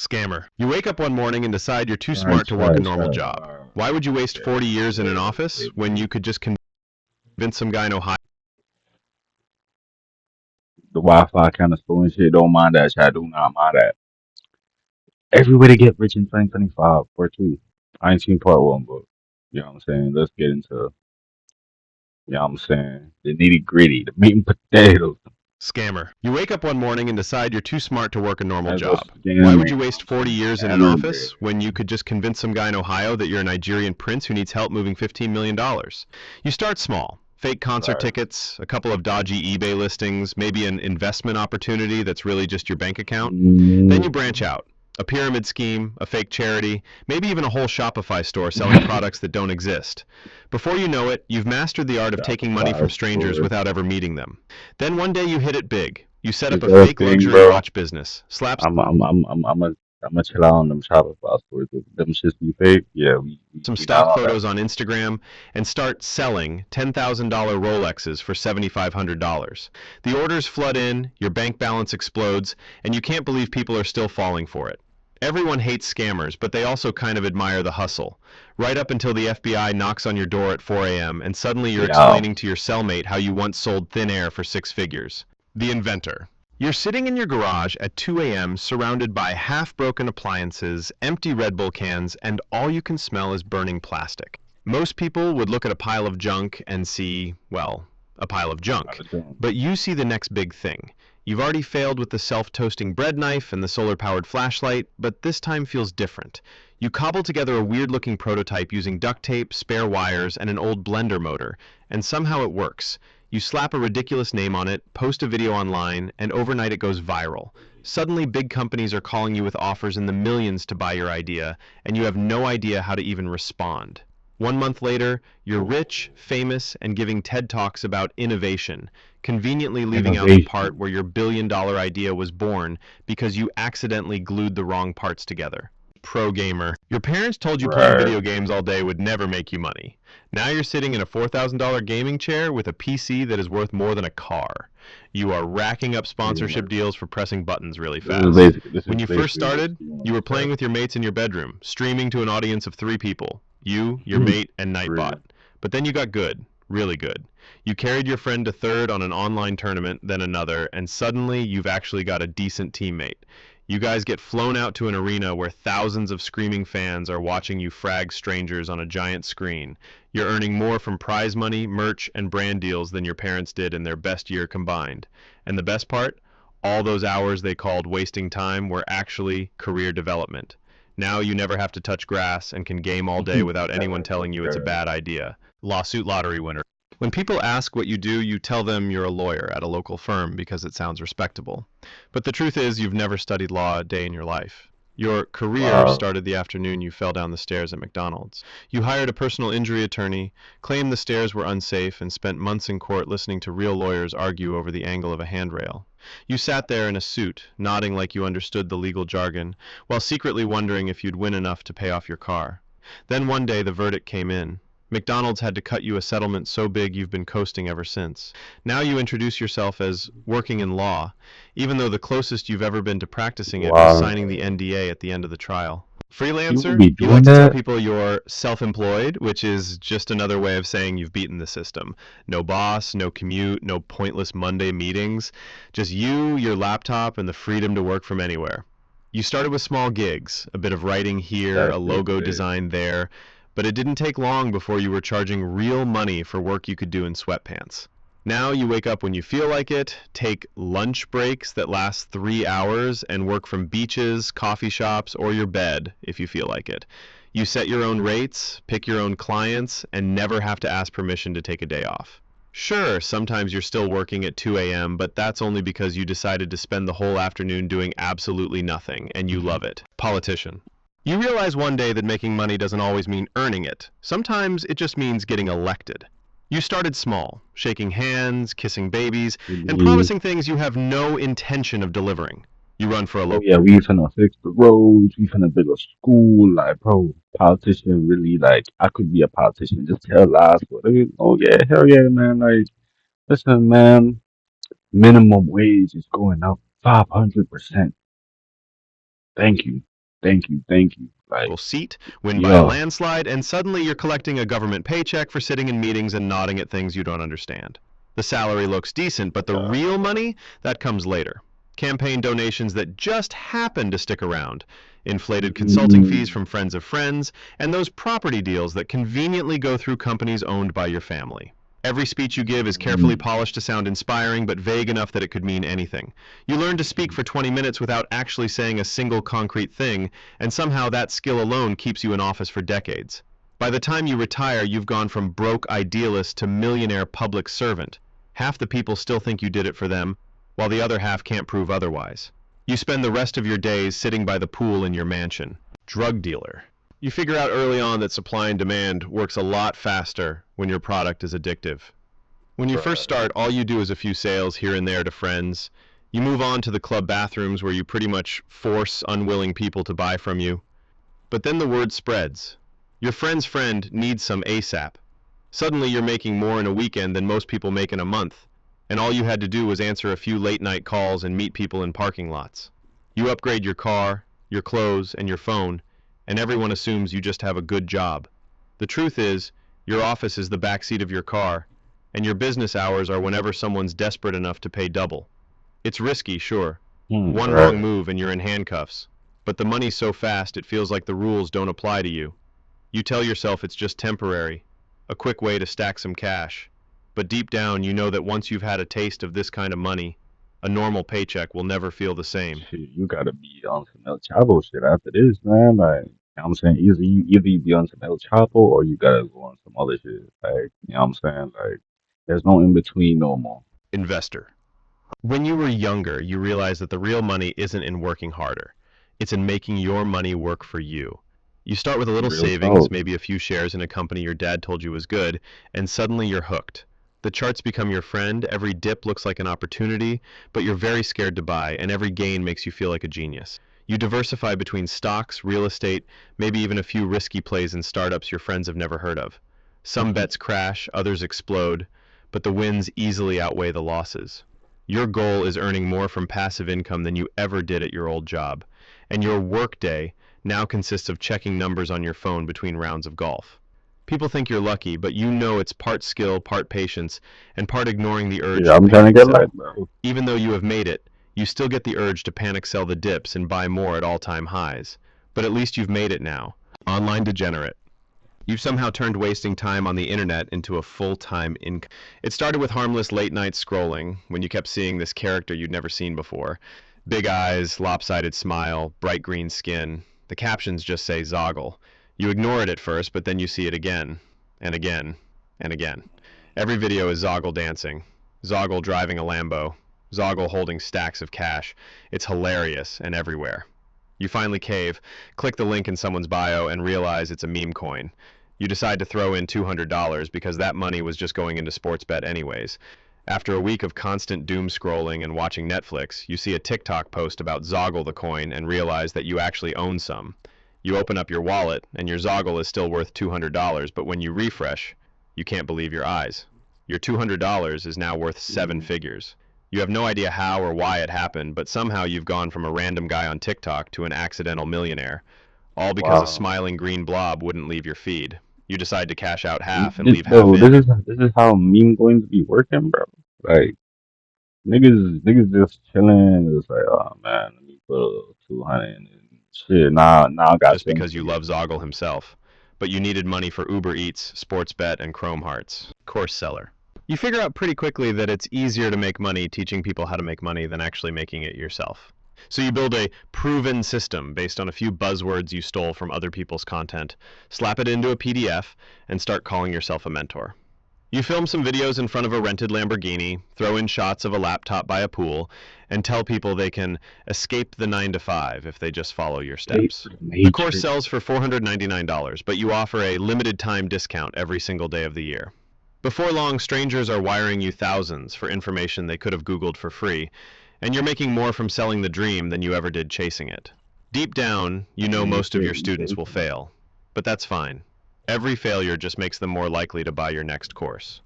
Scammer. You wake up one morning and decide you're too Right, smart to work a right, normal right. job. Why would you waste 40 years in an office when you could just convince some guy in Ohio? The Wi-Fi kind of slow and shit. Don't mind that, chat. Do not mind that. Every way to get rich in 2025, part two. I ain't seen part one, but you know what I'm saying. Let's get into, you know what I'm saying, the nitty gritty, the meat and potatoes. Scammer. You wake up one morning and decide you're too smart to work a normal Let's go job. scamming. Why You would you know what waste I'm 40 saying? years in an Scamming, baby. office when you could just convince some guy in Ohio that you're a Nigerian prince who needs help moving $15 million? You start small. Fake concert Right. tickets, a couple of dodgy eBay listings, maybe an investment opportunity that's really just your bank account. Then you branch Mm. out. A pyramid scheme, a fake charity, maybe even a whole Shopify store selling products that don't exist. Before you know it, you've mastered the art of taking money from Shopify strangers store. without ever meeting them. Then one day you hit it big. You set up Is a that a fake thing, luxury bro? watch business, slap I'm a chill out on them Shopify stores. Them shits be fake. Yeah, some we not stock on that. photos on Instagram, and start selling $10,000 Rolexes for $7,500. The orders flood in, your bank balance explodes, and you can't believe people are still falling for it. Everyone hates scammers, but they also kind of admire the hustle. Right up until the FBI knocks on your door at 4 a.m., and suddenly you're Yeah. explaining to your cellmate how you once sold thin air for six figures. The inventor. You're sitting in your garage at 2 a.m. surrounded by half-broken appliances, empty Red Bull cans, and all you can smell is burning plastic. Most people would look at a pile of junk and see, well, a pile of junk. But you see the next big thing. You've already failed with the self-toasting bread knife and the solar-powered flashlight, but this time feels different. You cobble together a weird-looking prototype using duct tape, spare wires, and an old blender motor, and somehow it works. You slap a ridiculous name on it, post a video online, and overnight it goes viral. Suddenly, big companies are calling you with offers in the millions to buy your idea, and you have no idea how to even respond. 1 month later, you're rich, famous, and giving TED Talks about innovation, conveniently leaving out the part Innovation. where your billion-dollar idea was born because you accidentally glued the wrong parts together. Pro gamer. Your parents told you playing Right. video games all day would never make you money. Now you're sitting in a $4,000 gaming chair with a PC that is worth more than a car. You are racking up Pretty sponsorship much. deals for pressing buttons really This is fast. basically this When is you first basically what started, you want you were to playing say. with your mates in your bedroom, streaming to an audience of 3 people, you, your mate, and Nightbot. Real. But then you got good, really good. You carried your friend to third on an online tournament, then another, and suddenly you've actually got a decent teammate. You guys get flown out to an arena where thousands of screaming fans are watching you frag strangers on a giant screen. You're earning more from prize money, merch, and brand deals than your parents did in their best year combined. And the best part? All those hours they called wasting time were actually career development. Now you never have to touch grass and can game all day without anyone telling you it's a bad idea. Lawsuit lottery winner. When people ask what you do, you tell them you're a lawyer at a local firm because it sounds respectable. But the truth is you've never studied law a day in your life. Your career Wow. started the afternoon you fell down the stairs at McDonald's. You hired a personal injury attorney, claimed the stairs were unsafe, and spent months in court listening to real lawyers argue over the angle of a handrail. You sat there in a suit, nodding like you understood the legal jargon, while secretly wondering if you'd win enough to pay off your car. Then one day the verdict came in. McDonald's had to cut you a settlement so big you've been coasting ever since. Now you introduce yourself as working in law, even though the closest you've ever been to practicing it was Wow. signing the NDA at the end of the trial. People Freelancer? be You like doing to tell that? people you're self-employed, which is just another way of saying you've beaten the system. No boss, no commute, no pointless Monday meetings. Just you, your laptop, and the freedom to work from anywhere. You started with small gigs, a bit of writing here, a That's it, logo baby. design there, but it didn't take long before you were charging real money for work you could do in sweatpants. Now you wake up when you feel like it, take lunch breaks that last 3 hours, and work from beaches, coffee shops, or your bed if you feel like it. You set your own rates, pick your own clients, and never have to ask permission to take a day off. Sure, sometimes you're still working at 2 a.m., but that's only because you decided to spend the whole afternoon doing absolutely nothing, and you love it. Politician. You realize one day that making money doesn't always mean earning it. Sometimes it just means getting elected. You started small, shaking hands, kissing babies, and Really. promising things you have no intention of delivering. You run for a Oh local yeah, we finna fix the roads. We finna build a school. Like, bro, politician really like. I could be a politician. Just tell lies. But oh yeah, hell yeah, man. Like, listen, man. Minimum wage is going up 500%. Thank you. thank you. Like, Seat, win by a yeah, landslide, and suddenly you're collecting a government paycheck for sitting in meetings and nodding at things you don't understand. The salary looks decent, but the yeah. real money, that comes later. Campaign donations that just happen to stick around, inflated consulting fees Mm, from friends of friends, and those property deals that conveniently go through companies owned by your family. Every speech you give is carefully mm, polished to sound inspiring, but vague enough that it could mean anything. You learn to speak for 20 minutes without actually saying a single concrete thing, and somehow that skill alone keeps you in office for decades. By the time you retire, you've gone from broke idealist to millionaire public servant. Half the people still think you did it for them, while the other half can't prove otherwise. You spend the rest of your days sitting by the pool in your mansion. Drug dealer. You figure out early on that supply and demand works a lot faster when your product is addictive. When you first right. start, all you do is a few sales here and there to friends. You move on to the club bathrooms where you pretty much force unwilling people to buy from you. But then the word spreads. Your friend's friend needs some ASAP. Suddenly you're making more in a weekend than most people make in a month, and all you had to do was answer a few late night calls and meet people in parking lots. You upgrade your car, your clothes, and your phone, and everyone assumes you just have a good job. The truth is, your office is the backseat of your car, and your business hours are whenever someone's desperate enough to pay double. It's risky, sure. One wrong Right. move and you're in handcuffs. But the money's so fast it feels like the rules don't apply to you. You tell yourself it's just temporary, a quick way to stack some cash. But deep down, you know that once you've had a taste of this kind of money, a normal paycheck will never feel the same. Shit, you gotta be on some El Chapo shit after this, man. Like, you know what I'm saying? Either you be on some El Chapo or you gotta go on some other shit. Like, you know what I'm saying? Like, there's no in between no more. Investor. When you were younger, you realized that the real money isn't in working harder. It's in making your money work for you. You start with a little Real savings, talk. maybe a few shares in a company your dad told you was good, and suddenly you're hooked. The charts become your friend, every dip looks like an opportunity, but you're very scared to buy, and every gain makes you feel like a genius. You diversify between stocks, real estate, maybe even a few risky plays in startups your friends have never heard of. Some bets crash, others explode, but the wins easily outweigh the losses. Your goal is earning more from passive income than you ever did at your old job, and your workday now consists of checking numbers on your phone between rounds of golf. People think you're lucky, but you know it's part skill, part patience, and part ignoring the urge Yeah, to I'm trying to panic get light, sell. bro. Even though you have made it, you still get the urge to panic sell the dips and buy more at all-time highs. But at least you've made it now. Online degenerate. You've somehow turned wasting time on the internet into a full-time income. It started with harmless late-night scrolling, when you kept seeing this character you'd never seen before. Big eyes, lopsided smile, bright green skin. The captions just say Zoggle. You ignore it at first, but then you see it again, and again, and again. Every video is Zoggle dancing, Zoggle driving a Lambo, Zoggle holding stacks of cash. It's hilarious and everywhere. You finally cave, click the link in someone's bio, and realize it's a meme coin. You decide to throw in $200 because that money was just going into Sportsbet anyways. After a week of constant doom scrolling and watching Netflix, you see a TikTok post about Zoggle the coin and realize that you actually own some. You open up your wallet and your Zoggle is still worth $200, but when you refresh, you can't believe your eyes. Your $200 is now worth seven Mm, figures. You have no idea how or why it happened, but somehow you've gone from a random guy on TikTok to an accidental millionaire, all because a wow. smiling green blob wouldn't leave your feed. You decide to cash out half and This, leave half bro, in. this is how meme going to be working, bro. Like, niggas just chilling. It's like, oh man, let me put a 200 and shit. Now I got Just seven because you figures love in the Zoggle bank. himself. But you needed money for Uber Eats, Sportsbet, and Chrome Hearts. Course seller. You figure out pretty quickly that it's easier to make money teaching people how to make money than actually making it yourself. So you build a proven system based on a few buzzwords you stole from other people's content, slap it into a PDF, and start calling yourself a mentor. You film some videos in front of a rented Lamborghini, throw in shots of a laptop by a pool, and tell people they can escape the 9 to 5 if they just follow your Escape steps. the The course Matrix. sells for $499, but you offer a limited time discount every single day of the year. Before long, strangers are wiring you thousands for information they could have Googled for free, and you're making more from selling the dream than you ever did chasing it. Deep down, you know Man, most of shit, your you students will chasing it. fail, but that's fine. Every failure just makes them more likely to buy your next course.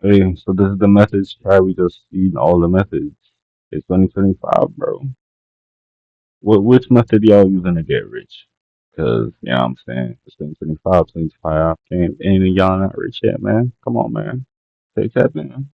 Hey, so this is the message. Try we just seen all the methods. It's 2025, bro. which method y'all using to get rich? Because, you know what I'm saying? It's 2025, 2025. Ain't any of y'all not rich yet, man. Come on, man. Take that, man.